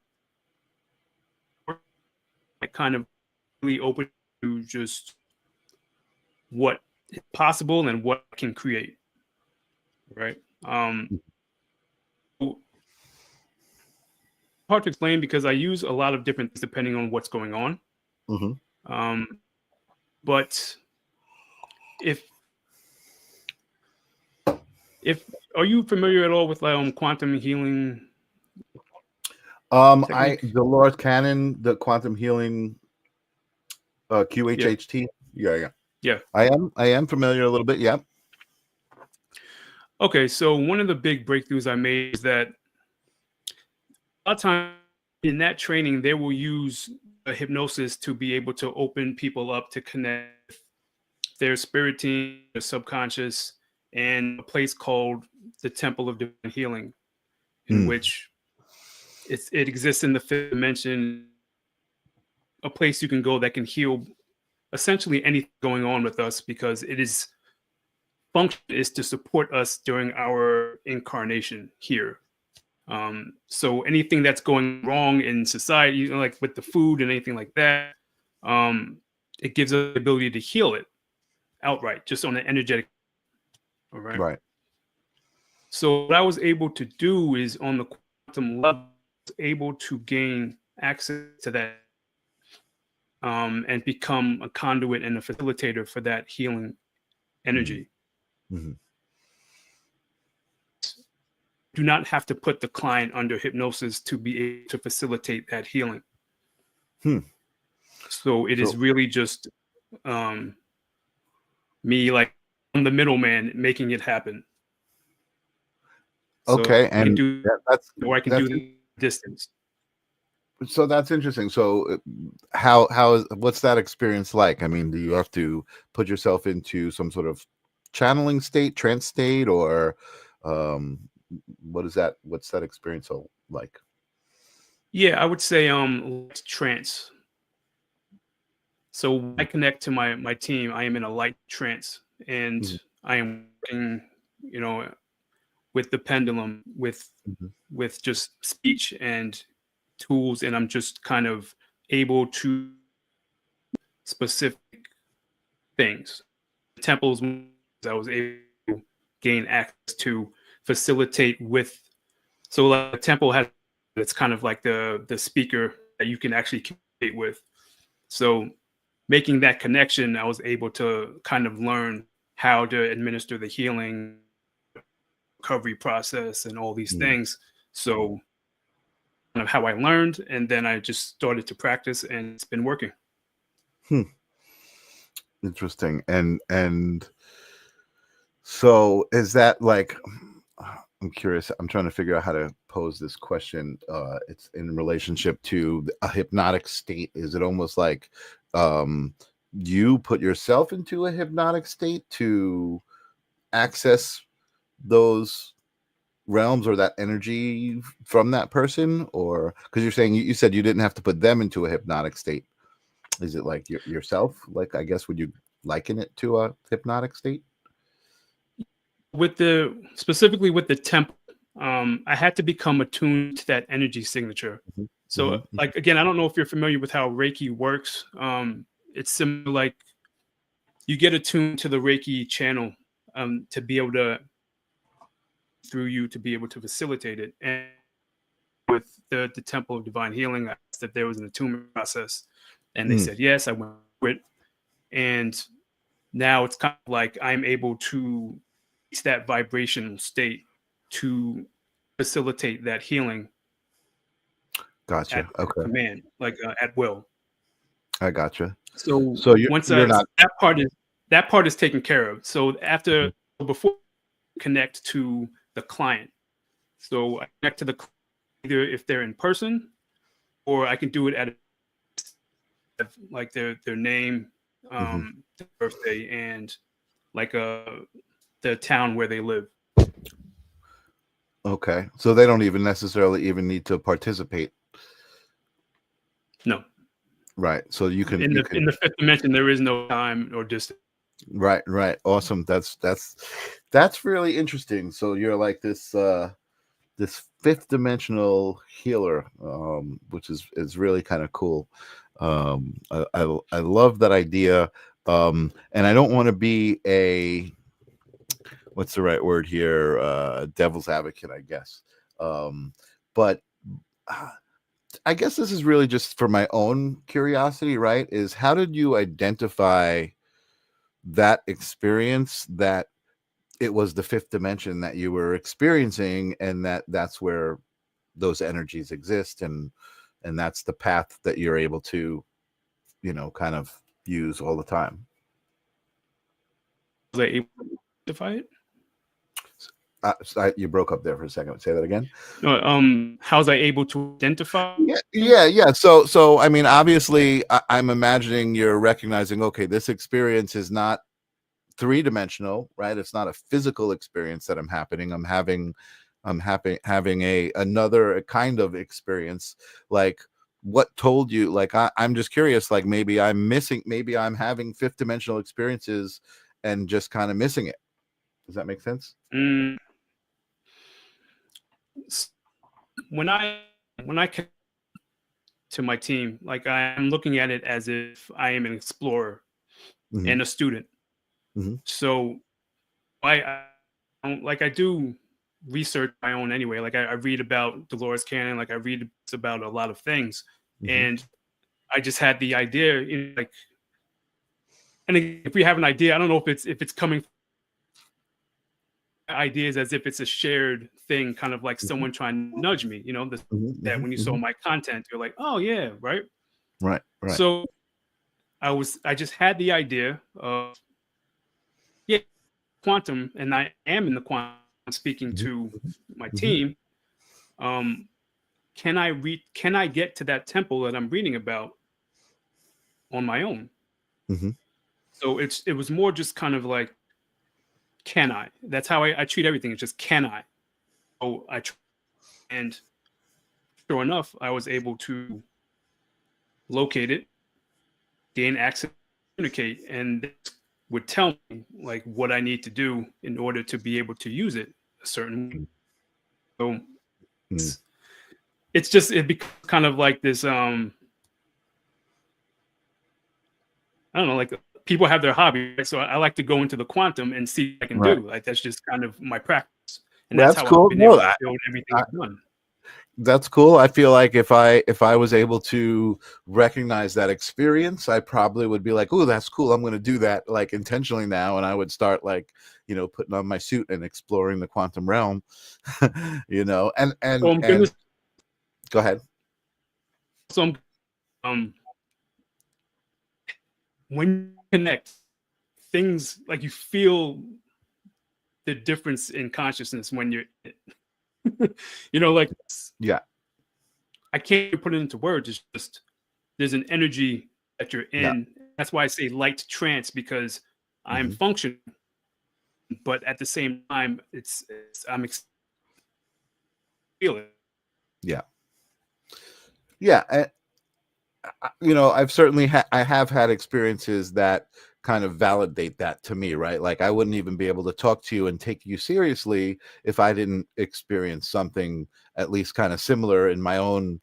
kind of really open to just what is possible and what I can create, right? Hard to explain because I use a lot of different things depending on what's going on. Mm-hmm. But if are you familiar at all with quantum healing technique? Dolores Cannon, the quantum healing, QHHT. Yeah. I am familiar a little bit. Yeah. Okay, so one of the big breakthroughs I made is that a lot of times in that training, they will use a hypnosis to be able to open people up to connect with their spirit team, their subconscious, and a place called the Temple of Divine Healing, in which it exists in the fifth dimension, a place you can go that can heal essentially anything going on with us, because it is function is to support us during our incarnation here. So anything that's going wrong in society, like with the food and anything like that, it gives us the ability to heal it outright, just on an energetic. All right. Right. So what I was able to do is on the quantum level, I was able to gain access to that, and become a conduit and a facilitator for that healing energy. Mm-hmm. Do not have to put the client under hypnosis to be able to facilitate that healing. So it is really just me, like I'm the middleman making it happen. So Okay, I can and do, or I can do the distance. so that's interesting. So what's that experience like? I mean, do you have to put yourself into some sort of channeling state, trance state, or what's that experience like? Yeah, I would say trance. So when I connect to my team, I am in a light trance, and Mhm. I am working, you know, with the pendulum, Mhm. with just speech and tools, and I'm just kind of able to specific things. Temples, I was able to gain access to facilitate with. So like a temple has, it's kind of like the speaker that you can actually communicate with. So making that connection, I was able to kind of learn how to administer the healing recovery process and all these Mm. things. So kind of how I learned, and then I just started to practice, and it's been working. Hmm. Interesting. And so is that like, I'm curious. I'm trying to figure out how to pose this question. It's in relationship to a hypnotic state. Is it almost like um, you put yourself into a hypnotic state to access those realms or that energy from that person? Or because you're saying you said you didn't have to put them into a hypnotic state. Is it like yourself? Like, I guess, would you liken it to a hypnotic state? With the specifically with the temple, I had to become attuned to that energy signature. Mhm, So, mhm, like again, I don't know if you're familiar with how Reiki works. It's similar, like you get attuned to the Reiki channel to be able to through you to be able to facilitate it. And with the Temple of Divine Healing, I asked if there was an attunement process, and they mm, said yes. I went through it, and now it's kind of like I'm able to reach that vibrational state to facilitate that healing at gotcha. Okay, command, like at will. I gotcha. So So once you're not. that part is taken care of. So Mhm, after before I connect to the client, so I connect to the either if they're in person or I can do it at like their name, mhm. their birthday, and like the town where they live. Okay, so they don't even necessarily even need to participate, No, right? So you can in you the can fifth dimension, there is no time or distance. right, right. Awesome. That's really interesting. So you're like this fifth dimensional healer, which is really kind of cool. I love that idea. And I don't want to be a, what's the right word here? Devil's advocate, I guess. But uh, I guess this is really just for my own curiosity, right? Is how did you identify that experience, that it was the fifth dimension that you were experiencing, and that's where those energies exist, and that's the path that you're able to, kind of use all the time? Was I able to identify it? You broke up there for a second. Say that again. No, how was I able to identify? Yeah. So I mean, obviously, I'm imagining you're recognizing, okay, this experience is not three-dimensional, right? It's not a physical experience that I'm having a another kind of experience. Like, what told you? Like, I'm just curious, like, maybe I'm having fifth dimensional experiences and just kind of missing it. Does that make sense? Mm, s- when I connect to my team, like I'm looking at it as if I am an explorer Hmm. and a student. Hmm. So I don't like I do research my own anyway. Like I read about Dolores Cannon, like I read about a lot of things, Hmm. and I just had the idea, like, and if we have an idea, I don't know if it's coming from ideas as if it's a shared thing, kind of like Hmm. someone trying to nudge me, Hmm. that Hmm. when you saw Hmm. my content, you're like, oh yeah, right. Right. Right. So I just had the idea of yeah, quantum, and I am in the quantum speaking Hmm. to my Hmm. team. Um, can I get to that temple that I'm reading about on my own? Hmm. So it was more just kind of like, can I? That's how I treat everything. It's just can I? Oh, and sure enough, I was able to locate it, gain access, communicate, and it would tell me like what I need to do in order to be able to use it a certain. So Mm. it becomes kind of like this. I don't know, like people have their hobby, right? So I like to go into the quantum and see what I can Right. do. Like that's just kind of my practice, and that's That's how cool. I've been No, able to build everything I've done. that's cool. I feel like if I was able to recognize that experience, I probably would be like, "Oh, that's cool. I'm going to do that like intentionally now," and I would start like, putting on my suit and exploring the quantum realm, And So I'm gonna, go ahead. so um, when you connect things, like you feel the difference in consciousness when you're, like Yeah, I can't put it into words. It's just there's an energy that you're yeah, in. That's why I say light trance, because I'm hmm functioning, but at the same time, I'm feeling. yeah, yeah. I've certainly I have had experiences that kind of validate that to me, right? Like I wouldn't even be able to talk to you and take you seriously if I didn't experience something at least kind of similar in my own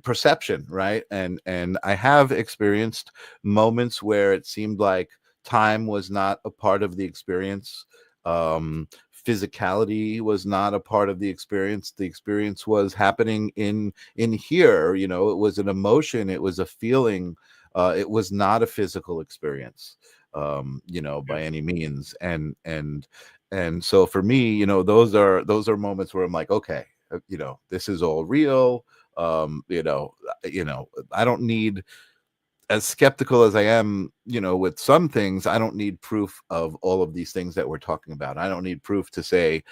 perception, right? And I have experienced moments where it seemed like time was not a part of the experience. Physicality was not a part of the experience. The experience was happening in here. It was an emotion, it was a feeling. It was not a physical experience, by any means. And so for me, those are moments where I'm like, okay, this is all real. I don't need, as skeptical as I am, with some things, I don't need proof of all of these things that we're talking about. I don't need proof to say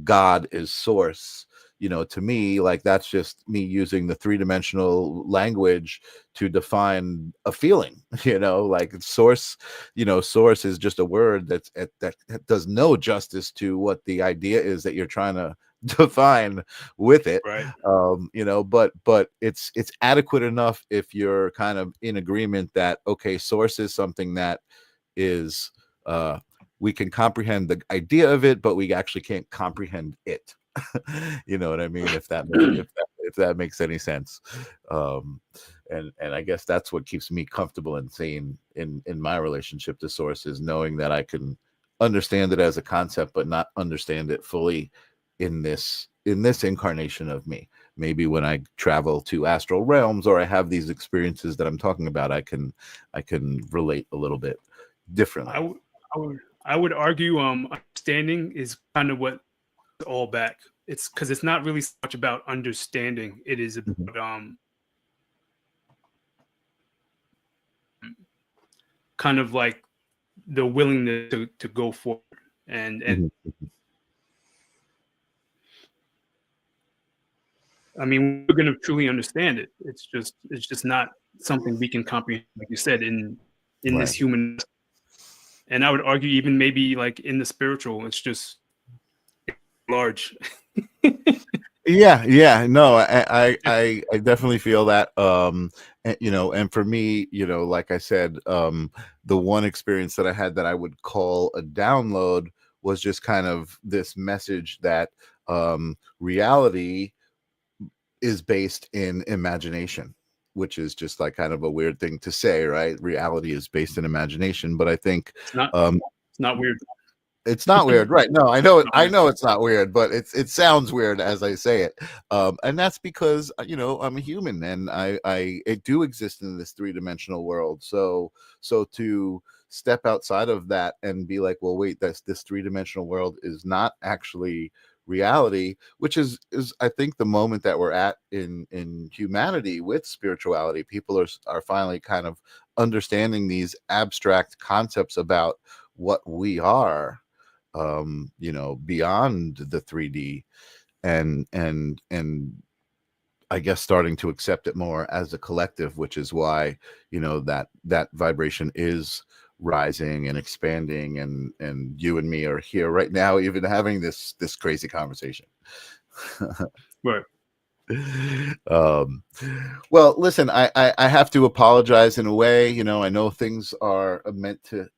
God is source. To me, like that's just me using the three-dimensional language to define a feeling. Like source. Source is just a word that does no justice to what the idea is that you're trying to define with it. Right. But it's adequate enough if you're kind of in agreement that, okay, source is something that is we can comprehend the idea of it, but we actually can't comprehend it. You know what I mean? If that makes any sense. And I guess that's what keeps me comfortable and sane in my relationship to source, is knowing that I can understand it as a concept, but not understand it fully in this incarnation of me. Maybe when I travel to astral realms or I have these experiences that I'm talking about, I can relate a little bit differently. I would argue understanding is kind of what it's all back. It's because it's not really so much about understanding. It is about kind of like the willingness to go forward and Mhm. I mean, we're going to truly understand it. It's just not something we can comprehend, like you said, in this Right. human. And I would argue even maybe like in the spiritual, it's just large. Yeah, no, I definitely feel that. And for me, like I said, the one experience that I had that I would call a download was just kind of this message that reality is based in imagination, which is just like kind of a weird thing to say, right? Reality is based in imagination, but I think It's not um it's not weird. it's not weird, right? No, I know it. Not I weird. know it's not weird, but it sounds weird as I say it, and that's because I'm a human and I do exist in this three-dimensional world. So to step outside of that and be like, well, wait, this three-dimensional world is not actually reality, which is I think the moment that we're at in humanity with spirituality. People are finally kind of understanding these abstract concepts about what we are, beyond the 3D, and I guess starting to accept it more as a collective, which is why that vibration is rising and expanding, and you and me are here right now even having this crazy conversation. Right. um well, listen, I have to apologize in a way. I know things are meant to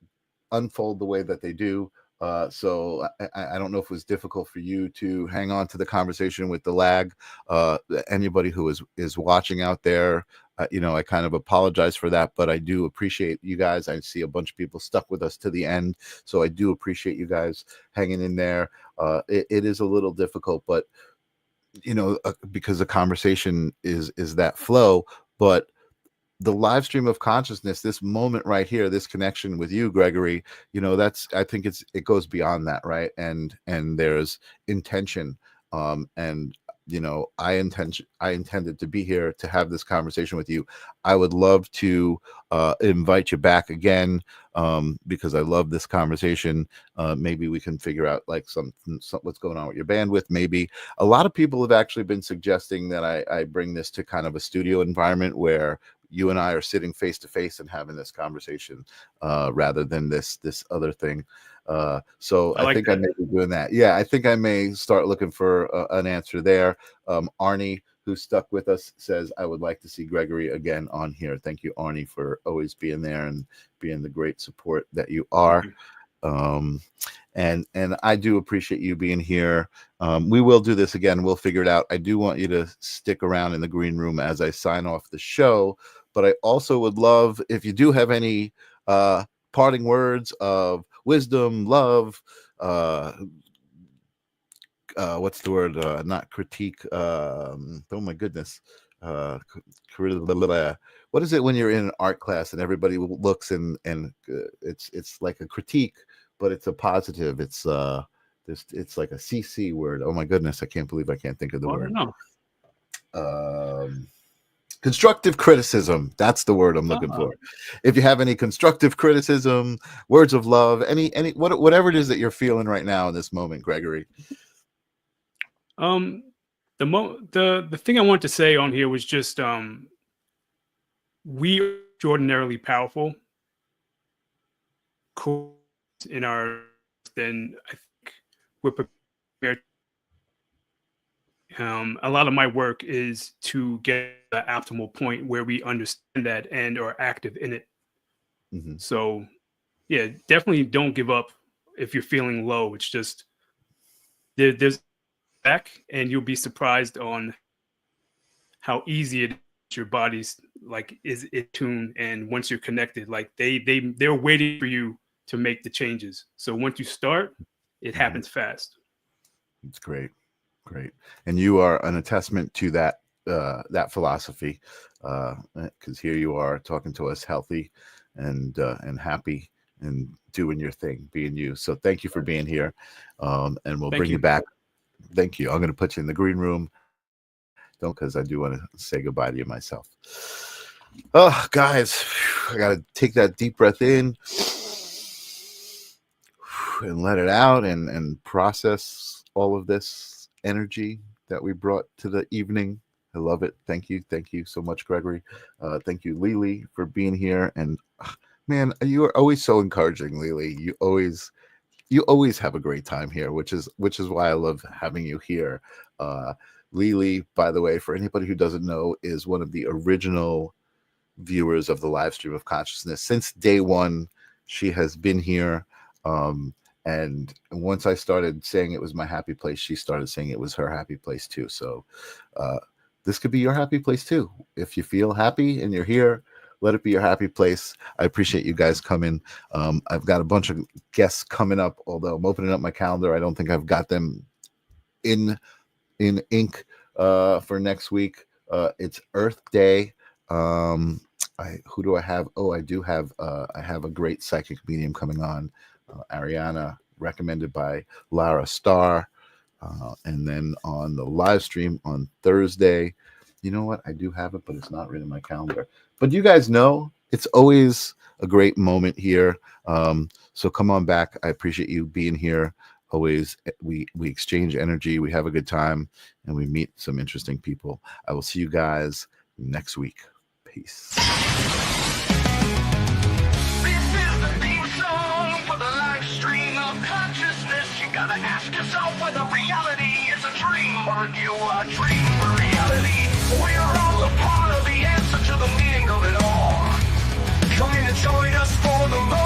unfold the way that they do. So I don't know if it was difficult for you to hang on to the conversation with the lag. Anybody who is watching out there, I kind of apologize for that, but I do appreciate you guys. I see a bunch of people stuck with us to the end, so I do appreciate you guys hanging in there. It is a little difficult, but because the conversation is that flow, but the live stream of consciousness, this moment right here, this connection with you, Gregory, I think it goes beyond that, right? And there's intention, and I intended to be here to have this conversation with you. I would love to invite you back again, because I love this conversation. Maybe we can figure out like what's going on with your bandwidth. Maybe a lot of people have actually been suggesting that I bring this to kind of a studio environment where you and I are sitting face to face and having this conversation, rather than this other thing. So I think I may be doing that. Yeah, I think I may start looking for an answer there. Arnie, who's stuck with us, says, I would like to see Gregory again on here. Thank you, Arnie, for always being there and being the great support that you are. And I do appreciate you being here. We will do this again. We'll figure it out. I do want you to stick around in the green room as I sign off the show. But I also would love if you do have any parting words of wisdom, love, what's the word? Not critique. Oh my goodness. What is it when you're in an art class and everybody looks and it's like a critique, but it's a positive. It's like a CC word. Oh my goodness, I can't believe I can't think of the word. Constructive criticism. That's the word I'm looking for. If you have any constructive criticism, words of love, whatever it is that you're feeling right now in this moment, Gregory. The thing I want to say on here was just we are extraordinarily powerful in our, then I think we're prepared. A lot of my work is to get the optimal point where we understand that and are active in it. Mm-hmm. So yeah, definitely don't give up if you're feeling low. It's just there's back, and you'll be surprised on how easy it is. Your body's like is in tune, and once you're connected, like they're waiting for you to make the changes. So once you start, it happens fast. It's great. And you are an attestment to that philosophy, because here you are talking to us healthy and happy and doing your thing, being you. So thank you for being here, and we'll bring you back. Thank you. I'm going to put you in the green room. Don't, because I do want to say goodbye to you myself. Oh, guys, I got to take that deep breath in and let it out and process all of this energy that we brought to the evening. I love it. Thank you so much, Gregory. Thank you, Lily, for being here. And man, you are always so encouraging, Lily. You always have a great time here, which is why I love having you here. Lily, by the way, for anybody who doesn't know, is one of the original viewers of the live stream of consciousness. Since day one, she has been here. And once I started saying it was my happy place, she started saying it was her happy place too. So this could be your happy place too. If you feel happy and you're here, let it be your happy place. I appreciate you guys coming. I've got a bunch of guests coming up, although I'm opening up my calendar. I don't think I've got them in ink for next week. It's Earth Day. Who do I have? Oh, I do have I have a great psychic medium coming on. Ariana, recommended by Lara Starr, and then on the live stream on Thursday. You know what? I do have it, but it's not written in my calendar. But you guys know it's always a great moment here. So come on back. I appreciate you being here. Always, we exchange energy, we have a good time, and we meet some interesting people. I will see you guys next week. Peace. Gotta ask yourself whether reality is a dream or you a dream or reality. We're all a part of the answer to the meaning of it all. Come in and join us for the moment.